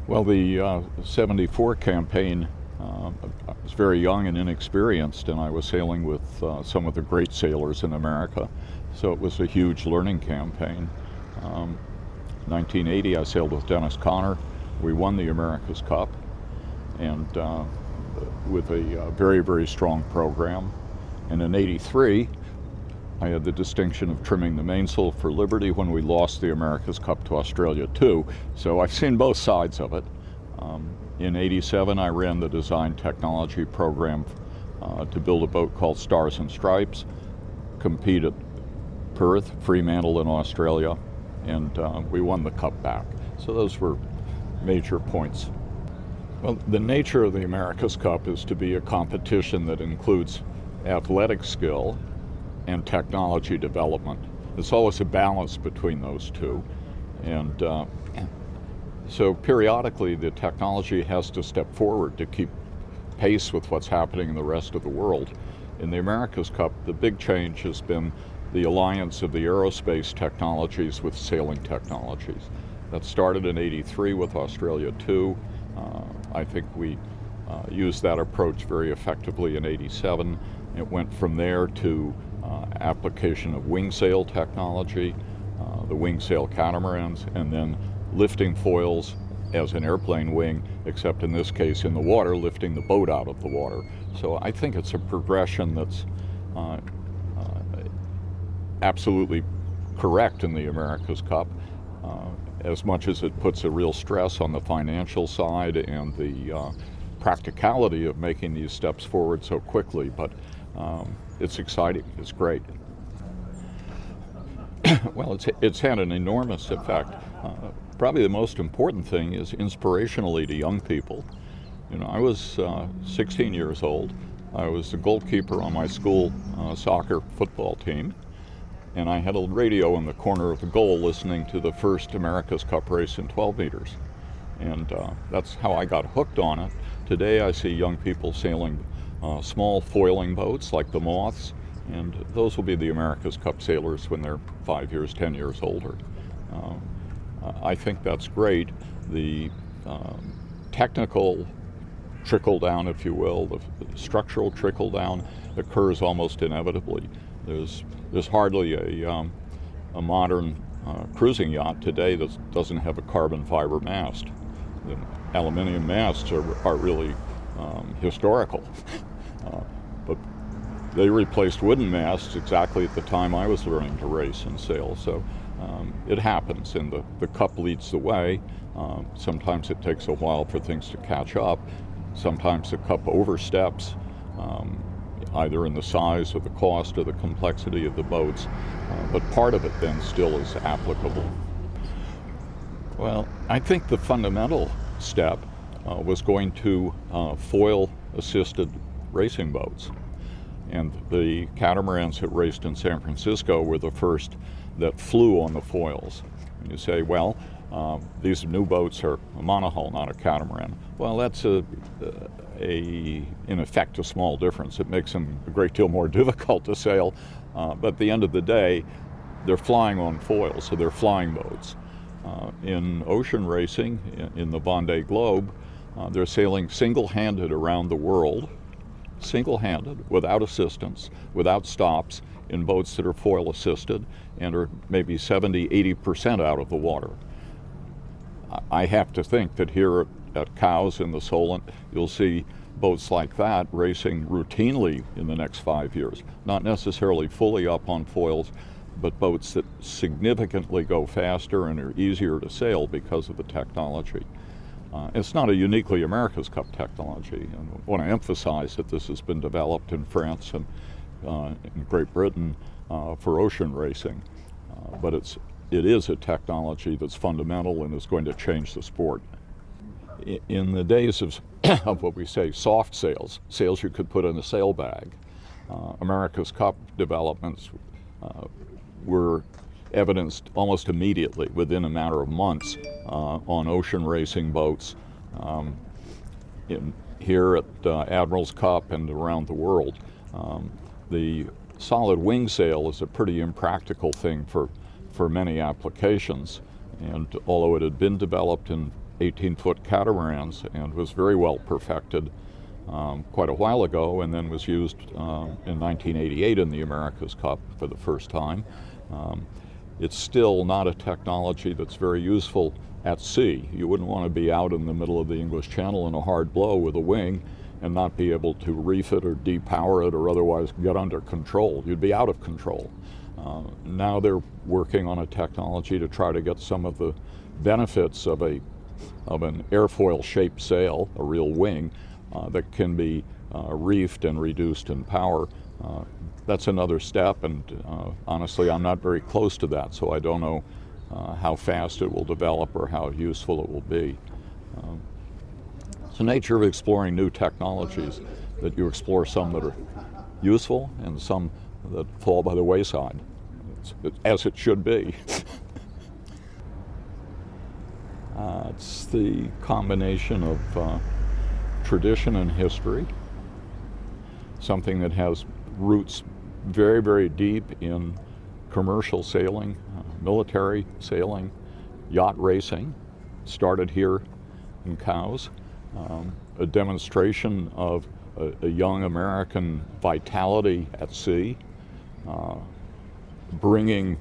Well, the 74 campaign, I was very young and inexperienced, and I was sailing with some of the great sailors in America, so it was a huge learning campaign. 1980, I sailed with Dennis Conner. We won the America's Cup, and with a very, very strong program. And in 83, I had the distinction of trimming the mainsail for Liberty when we lost the America's Cup to Australia too. So I've seen both sides of it. In 87, I ran the design technology program to build a boat called Stars and Stripes, compete at Perth, Fremantle in Australia, and we won the Cup back. So those were major points. Well, the nature of the America's Cup is to be a competition that includes athletic skill and technology development. It's always a balance between those two. And so periodically the technology has to step forward to keep pace with what's happening in the rest of the world. In the America's Cup, the big change has been the alliance of the aerospace technologies with sailing technologies. That started in 83 with Australia 2. I think we used that approach very effectively in 87. It went from there to application of wing sail technology, the wing sail catamarans, and then lifting foils as an airplane wing, except in this case in the water, lifting the boat out of the water. So I think it's a progression that's absolutely correct in the America's Cup, as much as it puts a real stress on the financial side and the practicality of making these steps forward so quickly. But it's exciting, it's great. Well, it's had an enormous effect. Probably the most important thing is inspirationally to young people. You know, I was 16 years old. I was the goalkeeper on my school soccer football team, and I had a radio in the corner of the goal listening to the first America's Cup race in 12 meters. And that's how I got hooked on it. Today I see young people sailing small foiling boats like the Moths, and those will be the America's Cup sailors when they're 5 years, 10 years older. I think that's great. The technical trickle down, if you will, the structural trickle down occurs almost inevitably. There's hardly a modern cruising yacht today that doesn't have a carbon fiber mast. The aluminium masts are really historical, but they replaced wooden masts exactly at the time I was learning to race and sail. So it happens, and the Cup leads the way. Sometimes it takes a while for things to catch up. Sometimes the Cup oversteps, either in the size or the cost or the complexity of the boats, but part of it then still is applicable. Well, I think the fundamental step was going to foil-assisted racing boats. And the catamarans that raced in San Francisco were the first that flew on the foils. And you say, well, these new boats are a monohull, not a catamaran. Well, that's in effect a small difference. It makes them a great deal more difficult to sail, but at the end of the day, they're flying on foils, so they're flying boats. In ocean racing, in the Vendée Globe, they're sailing single-handed around the world, single-handed, without assistance, without stops, in boats that are foil-assisted and are maybe 70-80% out of the water. I have to think that here at Cowes in the Solent, you'll see boats like that racing routinely in the next 5 years. Not necessarily fully up on foils, but boats that significantly go faster and are easier to sail because of the technology. It's not a uniquely America's Cup technology. And I want to emphasize that this has been developed in France and in Great Britain for ocean racing. But it is a technology that's fundamental and is going to change the sport. In the days of what we say soft sails, sails you could put in a sail bag, America's Cup developments were evidenced almost immediately, within a matter of months, on ocean racing boats here at Admiral's Cup and around the world. The solid wing sail is a pretty impractical thing for many applications, and although it had been developed in 18-foot catamarans and was very well perfected quite a while ago, and then was used in 1988 in the America's Cup for the first time. It's still not a technology that's very useful at sea. You wouldn't want to be out in the middle of the English Channel in a hard blow with a wing and not be able to reef it or depower it or otherwise get under control. You'd be out of control. Now they're working on a technology to try to get some of the benefits of an airfoil-shaped sail, a real wing, that can be reefed and reduced in power. That's another step, and honestly, I'm not very close to that, so I don't know how fast it will develop or how useful it will be. It's the nature of exploring new technologies, that you explore some that are useful and some that fall by the wayside, as it should be. It's the combination of tradition and history, something that has roots very, very deep in commercial sailing, military sailing, yacht racing, started here in Cowes, a demonstration of a young American vitality at sea, bringing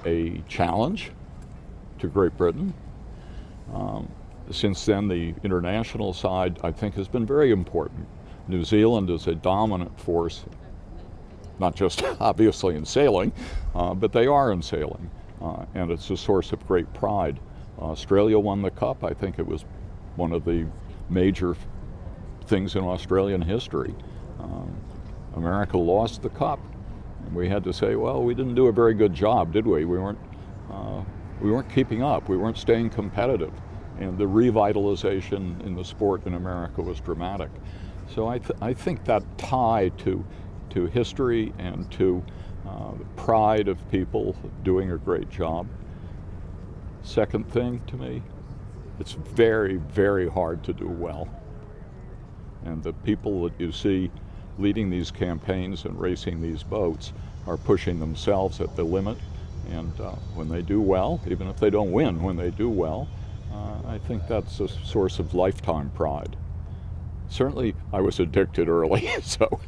a challenge to Great Britain. Since then, the international side, I think, has been very important. New Zealand is a dominant force, not just obviously in sailing, but they are in sailing, and it's a source of great pride. Australia won the Cup. I think it was one of the major things in Australian history. America lost the Cup, and we had to say, well, we didn't do a very good job, did we? We weren't keeping up. We weren't staying competitive, and the revitalization in the sport in America was dramatic. So I think that tie to history and to the pride of people doing a great job. Second thing to me, it's very, very hard to do well. And the people that you see leading these campaigns and racing these boats are pushing themselves at the limit. And when they do well, even if they don't win, when they do well, I think that's a source of lifetime pride. Certainly, I was addicted early, so.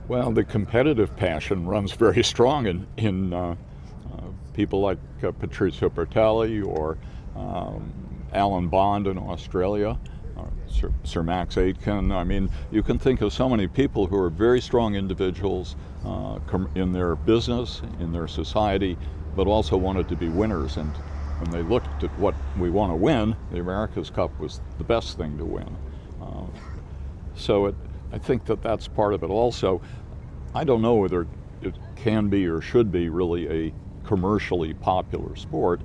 Well, the competitive passion runs very strong in people like Patrizio Bertelli or Alan Bond in Australia, Sir Max Aitken. I mean, you can think of so many people who are very strong individuals in their business, in their society, but also wanted to be winners. And when they looked at what we want to win, the America's Cup was the best thing to win. So I think that that's part of it also. I don't know whether it can be or should be really a commercially popular sport,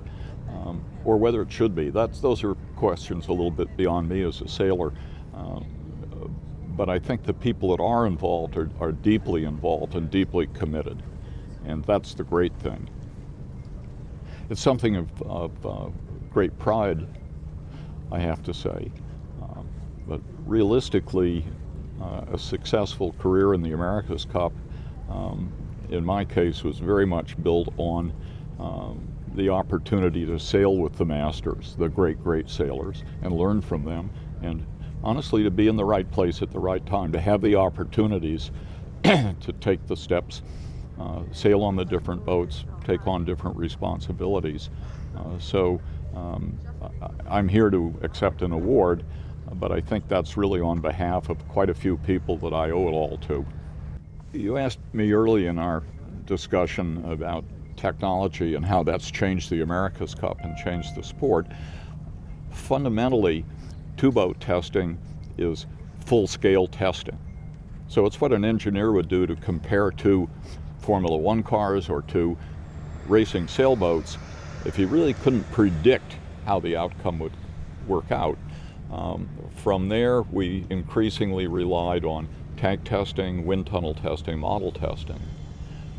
or whether it should be. Those are questions a little bit beyond me as a sailor. But I think the people that are involved are deeply involved and deeply committed, and that's the great thing. It's something of great pride, I have to say. But realistically, a successful career in the America's Cup, in my case, was very much built on the opportunity to sail with the masters, the great, great sailors, and learn from them, and honestly to be in the right place at the right time, to have the opportunities to take the steps, sail on the different boats, take on different responsibilities. So I'm here to accept an award, but I think that's really on behalf of quite a few people that I owe it all to. You asked me early in our discussion about technology and how that's changed the America's Cup and changed the sport. Fundamentally, two-boat testing is full-scale testing. So it's what an engineer would do to compare two Formula One cars or two racing sailboats if he really couldn't predict how the outcome would work out. From there, we increasingly relied on tank testing, wind tunnel testing, model testing,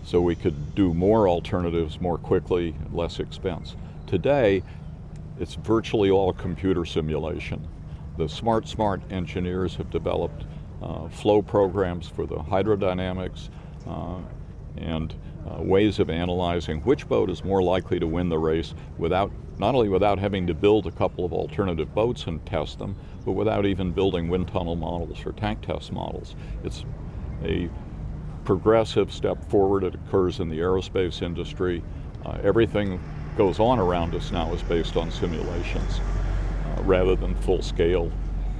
so we could do more alternatives more quickly, less expense. Today, it's virtually all computer simulation. The smart engineers have developed flow programs for the hydrodynamics, and ways of analyzing which boat is more likely to win the race without, not only without having to build a couple of alternative boats and test them, but without even building wind tunnel models or tank test models. It's a progressive step forward. It occurs in the aerospace industry. Everything goes on around us now is based on simulations rather than full-scale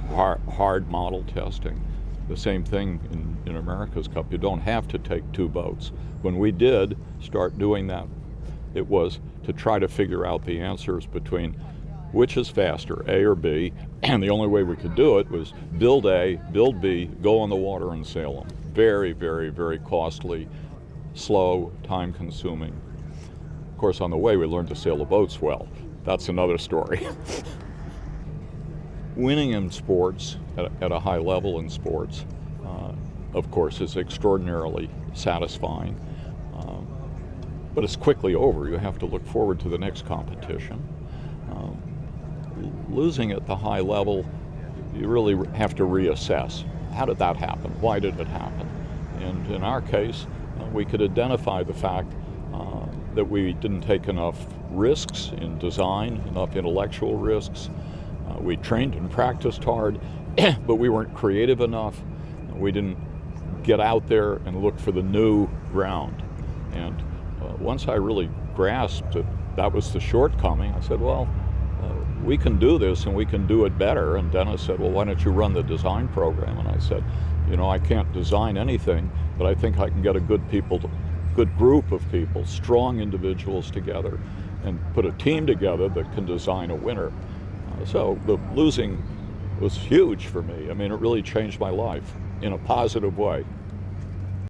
hard model testing. The same thing in America's Cup. You don't have to take two boats. When we did start doing that, it was to try to figure out the answers between which is faster, A or B, and the only way we could do it was build A, build B, go on the water and sail them. Very, very, very costly, slow, time-consuming. Of course, on the way we learned to sail the boats well. That's another story. Winning in sports, at a high level in sports, of course, is extraordinarily satisfying. But it's quickly over. You have to look forward to the next competition. Losing at the high level, you really have to reassess. How did that happen? Why did it happen? And in our case, we could identify the fact that we didn't take enough risks in design, enough intellectual risks. We trained and practiced hard, but we weren't creative enough. We didn't get out there and look for the new ground. And once I really grasped that that was the shortcoming, I said, well, we can do this and we can do it better. And Dennis said, well, why don't you run the design program? And I said, you know, I can't design anything, but I think I can get a good group of people, strong individuals together, and put a team together that can design a winner. So the losing was huge for me. I mean, it really changed my life in a positive way.